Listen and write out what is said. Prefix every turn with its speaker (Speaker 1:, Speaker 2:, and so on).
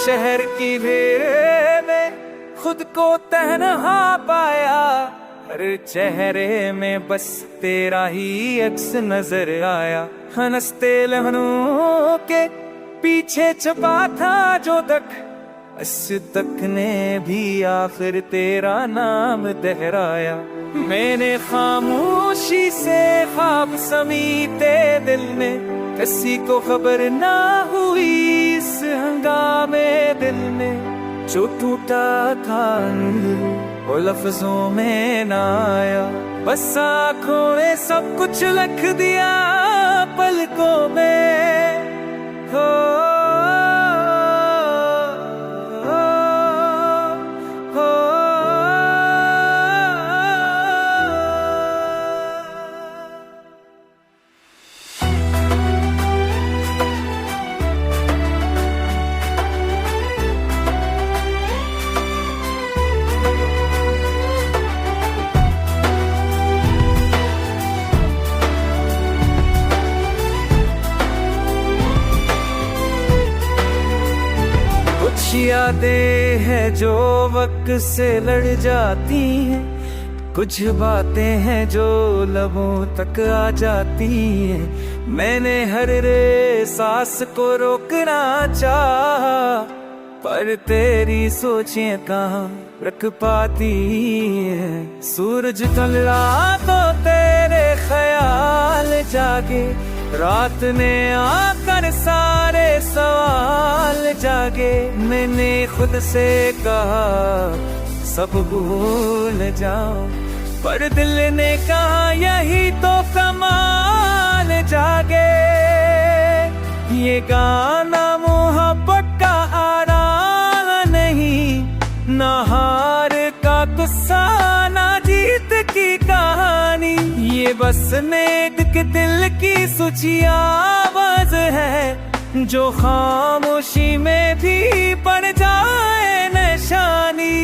Speaker 1: शहर की भीड़ में खुद को तन्हा पाया, हर चेहरे में बस तेरा ही अक्स नजर आया। हंसते लहनों के पीछे छुपा था जो तक, तक ने भी आखिर तेरा नाम दोहराया। मैंने खामोशी से ख्वाब समीते दिल में, किसी को खबर ना हुई इस हंगामे दिल में। जो टूटा था वो लफ्जों में ना आया, बस आँखों में सब कुछ लिख दिया पलकों में। हो यादें हैं जो वक्त से लड़ जाती हैं, कुछ बातें हैं जो लबों तक आ जाती हैं। मैंने हर रे सांस को रोकना चाहा, पर तेरी सोचें कहाँ रख पाती है। सूरज ढला तो तेरे ख्याल जागे, रात ने आकर सारे सवाल जागे। मैंने खुद से कहा सब भूल जाओ, पर दिल ने कहा यही तो कमाल जागे। ये गाना मोहब्बत का आराम नहीं, ना हार का गुस्सा ना जीत की कहानी। ये बस नेक के दिल की सूची आवाज है, जो खामोशी में भी पड़ जाए निशानी।